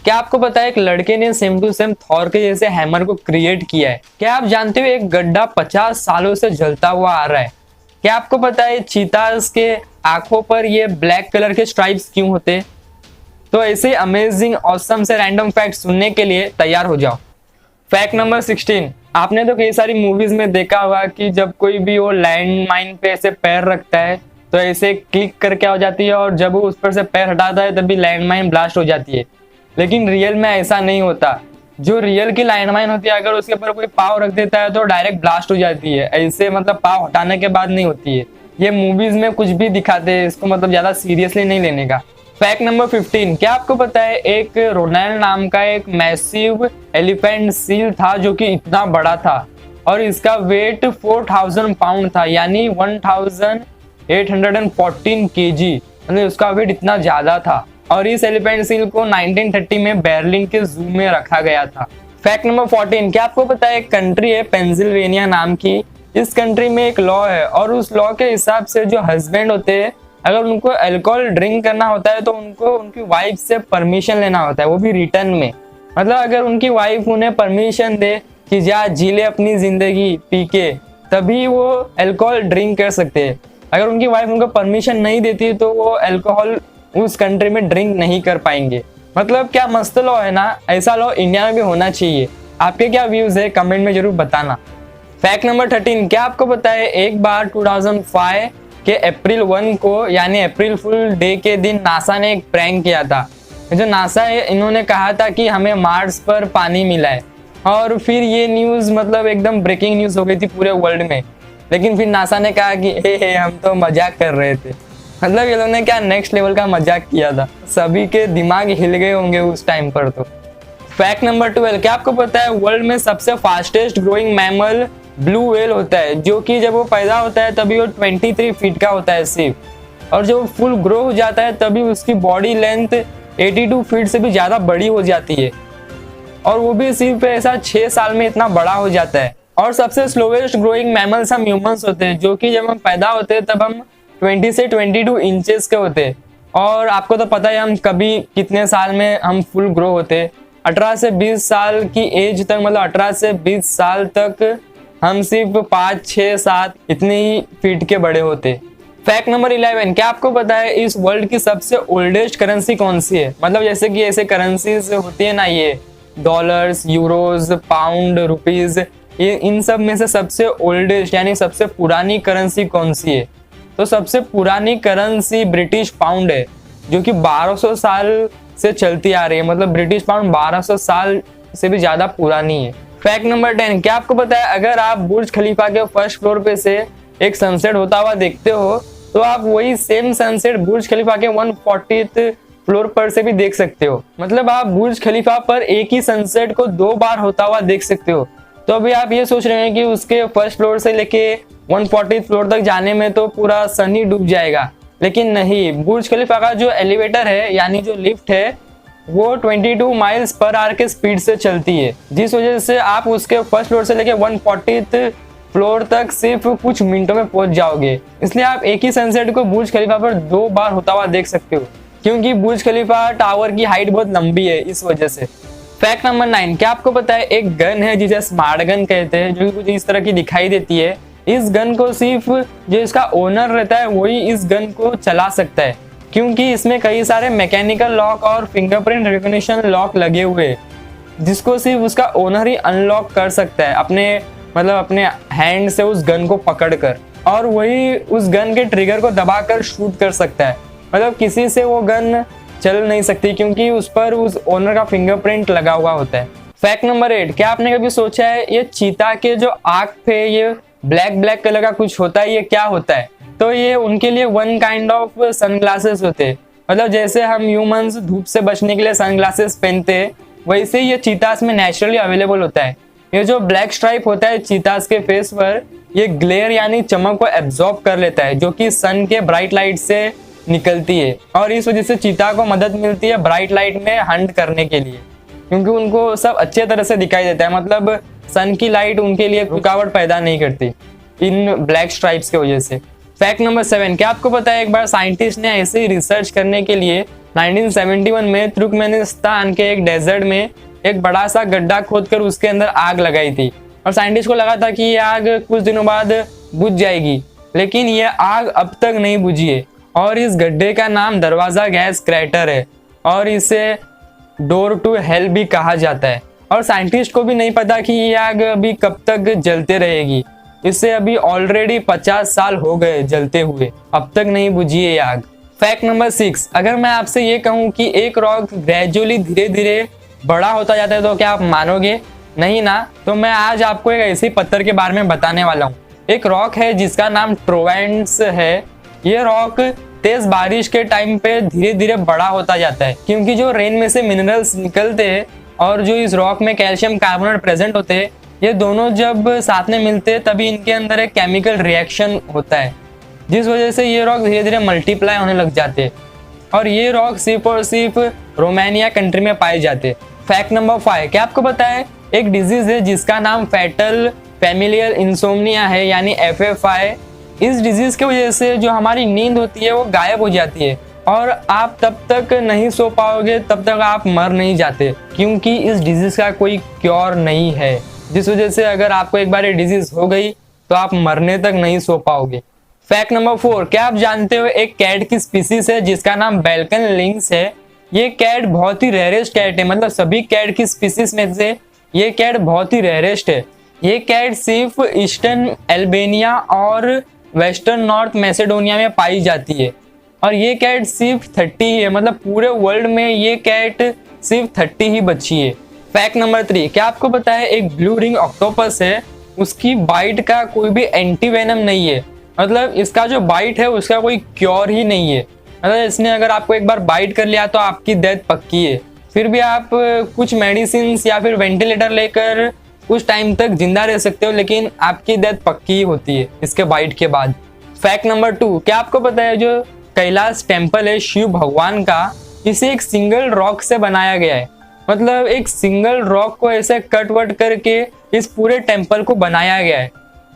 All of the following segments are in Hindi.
क्या आपको पता है एक लड़के ने सेम टू सेम थॉर के जैसे हैमर को क्रिएट किया है? क्या आप जानते हो एक गड्ढा 50 सालों से जलता हुआ आ रहा है? क्या आपको पता है चीतास के आंखों पर ये ब्लैक कलर के स्ट्राइप्स क्यों होते? तो ऐसे अमेजिंग ऑसम से रैंडम फैक्ट सुनने के लिए तैयार हो जाओ। फैक्ट नंबर 16, आपने तो कई सारी मूवीज में देखा होगा कि जब कोई भी वो लैंड माइन पे ऐसे पैर रखता है तो ऐसे क्लिक करके हो जाती है, और जब वो उस पर से पैर हटाता है तभी लैंड माइन ब्लास्ट हो जाती है। लेकिन रियल में ऐसा नहीं होता। जो रियल की लैंड माइन होती है, अगर उसके ऊपर कोई पाव रख देता है तो डायरेक्ट ब्लास्ट हो जाती है। ऐसे मतलब पाव हटाने के बाद नहीं होती है। ये मूवीज में कुछ भी दिखाते हैं, इसको मतलब ज्यादा सीरियसली नहीं लेने का। फैक्ट नंबर 15, क्या आपको पता है एक रोनाल्ड नाम का एक मैसिव एलिफेंट सील था जो कि इतना बड़ा था और इसका वेट 4000 पाउंड था, यानी 1814 केजी, मतलब उसका वेट इतना ज्यादा था। और इस एलिफेंट सील को 1930 में बर्लिन के जू में रखा गया था। फैक्ट नंबर 14, क्या आपको पता है एक कंट्री है पेंसिल्वेनिया नाम की। इस कंट्री में एक लॉ है और उस लॉ के हिसाब से जो हस्बैंड होते हैं, अगर उनको अल्कोहल ड्रिंक करना होता है तो उनको उनकी वाइफ से परमिशन लेना होता है, वो भी रिटर्न में। मतलब अगर उनकी वाइफ उन्हें परमिशन दे कि जा जी ले अपनी जिंदगी पी के, तभी वो अल्कोहल ड्रिंक कर सकते हैं। अगर उनकी वाइफ उनको परमिशन नहीं देती तो वो अल्कोहल उस कंट्री में ड्रिंक नहीं कर पाएंगे। मतलब क्या मस्त लॉ है ना। ऐसा लॉ इंडिया में भी होना चाहिए। आपके क्या व्यूज है कमेंट में जरूर बताना। फैक्ट नंबर 13, क्या आपको पता है एक बार 2005 के अप्रैल 1 को यानी अप्रैल फुल डे के दिन नासा ने एक प्रैंक किया था। जो नासा है इन्होंने कहा था कि हमें मार्स पर पानी मिला है, और फिर ये न्यूज मतलब एकदम ब्रेकिंग न्यूज हो गई थी पूरे वर्ल्ड में। लेकिन फिर नासा ने कहा कि हे हम तो मजाक कर रहे थे। मतलब ये लोगों ने क्या नेक्स्ट लेवल का मजाक किया था। सभी के दिमाग हिल गए होंगे उस टाइम पर। तो फैक्ट नंबर 12, क्या आपको पता है वर्ल्ड में सबसे fastest growing mammal blue whale होता है, जो कि जब वो पैदा होता है तभी वो 23 फीट का होता है सिर्फ, और जब वो फुल ग्रो हो जाता है तभी उसकी बॉडी लेंथ 82 फीट से भी ज्यादा बड़ी हो जाती है, और वो भी सिर्फ ऐसा 6 साल में इतना बड़ा हो जाता है। और सबसे स्लोवेस्ट ग्रोइंग मैमल्स हम ह्यूमंस होते हैं, जो कि जब हम पैदा होते हैं तब हम 20 से 22 इंचेस के होते हैं। और आपको तो पता है हम कभी कितने साल में हम फुल ग्रो होते हैं। 18 से 20 साल की एज तक, मतलब 18 से 20 साल तक हम सिर्फ 5, 6, 7 इतने ही फीट के बड़े होते। फैक्ट नंबर 11, क्या आपको पता है इस वर्ल्ड की सबसे ओल्डेस्ट करेंसी कौन सी है? मतलब जैसे कि ऐसे करेंसीज होती है ना, ये डॉलर्स, यूरोज, पाउंड, रुपीज, ये इन सब में से सबसे ओल्डेस्ट यानी सबसे पुरानी करेंसी कौन सी है? तो सबसे पुरानी करेंसी ब्रिटिश पाउंड है, जो कि 1200 साल से चलती आ रही है। मतलब ब्रिटिश पाउंड 1200 साल से भी ज्यादा पुरानी है। फैक्ट नंबर 10, क्या आपको पता है अगर आप बुर्ज खलीफा के फर्स्ट फ्लोर पे से एक सनसेट होता हुआ देखते हो तो आप वही सेम सनसेट बुर्ज खलीफा के 140th फ्लोर पर से भी देख सकते हो। मतलब आप बुर्ज खलीफा पर एक ही सनसेट को 2 बार होता हुआ देख सकते हो। तो अभी आप ये सोच रहे हैं कि उसके फर्स्ट फ्लोर से लेके 140th फ्लोर तक जाने में तो पूरा सन ही डूब जाएगा, लेकिन नहीं। बुर्ज खलीफा का जो एलिवेटर है यानी जो लिफ्ट है वो 22 माइल्स पर आवर के स्पीड से चलती है, जिस वजह से आप उसके फर्स्ट फ्लोर से लेके 140th फ्लोर तक सिर्फ कुछ मिनटों में पहुंच जाओगे। इसलिए आप एक ही सनसेट को बुर्ज खलीफा पर 2 बार होता हुआ देख सकते हो, क्योंकि बुर्ज खलीफा टावर की हाइट बहुत लंबी है इस वजह से। फैक्ट नंबर 9, क्या आपको पता है एक गन है जिसे स्मार्ट गन कहते हैं, जो कुछ इस तरह की दिखाई देती है। इस गन को सिर्फ जो इसका ओनर रहता है वही इस गन को चला सकता है, क्योंकि इसमें कई सारे मैकेनिकल लॉक और फिंगरप्रिंट रिकॉग्निशन लॉक लगे हुए, जिसको सिर्फ उसका ओनर ही अनलॉक कर सकता है अपने हैंड से उस गन को पकड़कर, और वही उस गन के ट्रिगर को दबाकर शूट कर सकता है। मतलब किसी से वो गन चल नहीं सकती, क्योंकि उस पर उस ओनर का फिंगरप्रिंट लगा हुआ होता है। फैक्ट नंबर 8, क्या आपने कभी सोचा है ये चीता के जो आंख पे ये ब्लैक कलर का कुछ होता है, ये क्या होता है? तो ये उनके लिए वन काइंड ऑफ सनग्लासेस होते हैं। मतलब जैसे हम ह्यूमंस धूप से बचने के लिए सनग्लासेस पहनते हैं, वैसे ये चीतास में नेचुरली अवेलेबल होता है। ये जो ब्लैक स्ट्राइप होता है चीतास के फेस पर, ये ग्लेयर यानी चमक को एब्जॉर्ब कर लेता है, जो कि सन के ब्राइट लाइट से निकलती है, और इस वजह से चीता को मदद मिलती है ब्राइट लाइट में हंट करने के लिए, क्योंकि उनको सब अच्छे तरह से दिखाई देता है। मतलब सन की लाइट उनके लिए रुकावट पैदा नहीं करती इन ब्लैक स्ट्राइप्स की वजह से। फैक्ट नंबर 7, क्या आपको पता है एक बार साइंटिस्ट ने ऐसे ही रिसर्च करने के लिए 1971 में तुर्कमेनिस्तान के एक डेजर्ट में एक बड़ा सा गड्ढा खोदकर उसके अंदर आग लगाई थी और साइंटिस्ट को लगा था कि ये आग कुछ दिनों बाद बुझ जाएगी, लेकिन ये आग अब तक नहीं बुझी है और इस गड्ढे का नाम दरवाजा गैस क्रैटर है और इसे डोर टू हेल भी कहा जाता है। और साइंटिस्ट को भी नहीं पता कि ये आग अभी कब तक जलते रहेगी। इससे अभी ऑलरेडी 50 साल हो गए जलते हुए, अब तक नहीं बुझी है ये आग। फैक्ट नंबर 6, अगर मैं आपसे ये कहूँ कि एक रॉक ग्रेजुअली धीरे धीरे बड़ा होता जाता है तो क्या आप मानोगे? नहीं ना। तो मैं आज आपको एक ऐसे पत्थर के बारे में बताने वाला हूँ। एक रॉक है जिसका नाम ट्रोवेंट्स है। ये रॉक तेज बारिश के टाइम पे धीरे धीरे बड़ा होता जाता है, क्योंकि जो रेन में से मिनरल्स निकलते हैं और जो इस रॉक में कैल्शियम कार्बोनेट प्रेजेंट होते हैं, ये दोनों जब साथ में मिलते हैं तभी इनके अंदर एक केमिकल रिएक्शन होता है, जिस वजह से ये रॉक धीरे धीरे मल्टीप्लाई होने लग जाते हैं। और ये रॉक सिर्फ और सिर्फ रोमानिया कंट्री में पाए जाते हैं। फैक्ट नंबर 5, क्या आपको पता है एक डिजीज है जिसका नाम फेटल फैमिलियल इंसोम्निया है, यानी FFI। इस डिजीज की वजह से जो हमारी नींद होती है वो गायब हो जाती है और आप तब तक नहीं सो पाओगे, तब तक आप मर नहीं जाते, क्योंकि इस डिजीज का कोई क्योर नहीं है, जिस वजह से अगर आपको एक बार ये डिजीज हो गई तो आप मरने तक नहीं सो पाओगे। फैक्ट नंबर 4, क्या आप जानते हो एक कैट की स्पीसीज है जिसका नाम बैल्कन लिंक्स है। ये कैट बहुत ही रेयरेस्ट कैट है, मतलब सभी कैट की स्पीसीज में से ये कैट बहुत ही रेयरेस्ट है। ये कैट सिर्फ ईस्टर्न अल्बानिया और वेस्टर्न नॉर्थ मैसेडोनिया में पाई जाती है और ये कैट सिर्फ 30 ही है, मतलब पूरे वर्ल्ड में ये कैट सिर्फ 30 ही बची है। फैक्ट नंबर 3, क्या आपको पता है एक ब्लू रिंग ऑक्टोपस है, उसकी बाइट का कोई भी एंटीवेनम नहीं है, मतलब इसका जो बाइट है उसका कोई क्योर ही नहीं है। मतलब इसने अगर आपको एक बार बाइट कर लिया तो आपकी डेथ पक्की है। फिर भी आप कुछ मेडिसिन या फिर वेंटिलेटर लेकर कुछ टाइम तक जिंदा रह सकते हो, लेकिन आपकी डेथ पक्की ही होती है इसके बाइट के बाद। फैक्ट नंबर 2, क्या आपको पता है जो कैलाश टेम्पल है शिव भगवान का, इसे एक सिंगल रॉक से बनाया गया है। मतलब एक सिंगल रॉक को ऐसे कट वट करके इस पूरे टेम्पल को बनाया गया है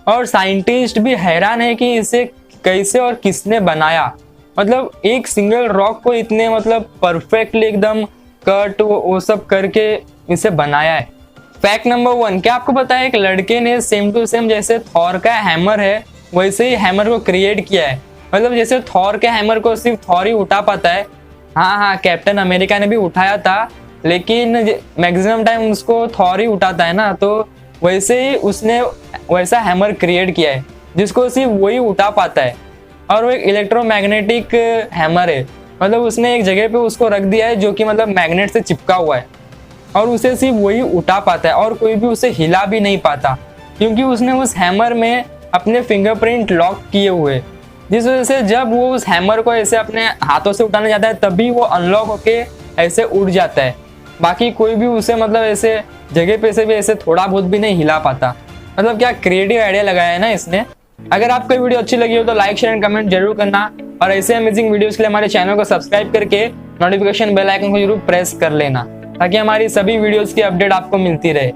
और साइंटिस्ट भी हैरान है कि इसे कैसे और किसने बनाया। मतलब एक सिंगल रॉक को इतने मतलब परफेक्टली एकदम कट वो सब करके इसे बनाया है। फैक्ट नंबर 1, क्या आपको पता है एक लड़के ने सेम टू सेम जैसे थॉर का हैमर है वैसे ही हैमर को क्रिएट किया है। मतलब जैसे थॉर के हैमर को सिर्फ थॉर ही उठा पाता है, हाँ कैप्टन अमेरिका ने भी उठाया था, लेकिन मैक्सिमम टाइम उसको थॉर ही उठाता है ना, तो वैसे ही उसने वैसा हैमर क्रिएट किया है जिसको सिर्फ वही उठा पाता है और वो एक इलेक्ट्रोमैग्नेटिक हैमर है। मतलब उसने एक जगह पे उसको रख दिया है जो कि मतलब मैग्नेट से चिपका हुआ है और उसे सिर्फ वही उठा पाता है और कोई भी उसे हिला भी नहीं पाता, क्योंकि उसने उस हैमर में अपने फिंगरप्रिंट लॉक किए हुए, जिस वजह से जब वो उस हैमर को ऐसे अपने हाथों से उठाने जाता है तभी वो अनलॉक होके ऐसे उड़ जाता है। बाकी कोई भी उसे मतलब ऐसे जगह पे से भी ऐसे थोड़ा बहुत भी नहीं हिला पाता। मतलब क्या क्रिएटिव आइडिया लगाया है ना इसने। अगर आपको वीडियो अच्छी लगी हो तो लाइक शेयर एंड कमेंट जरूर करना और ऐसे अमेजिंग वीडियोस के लिए हमारे चैनल को सब्सक्राइब करके नोटिफिकेशन बेल आइकन को जरूर प्रेस कर लेना, ताकि हमारी सभी वीडियोस की अपडेट आपको मिलती रहे।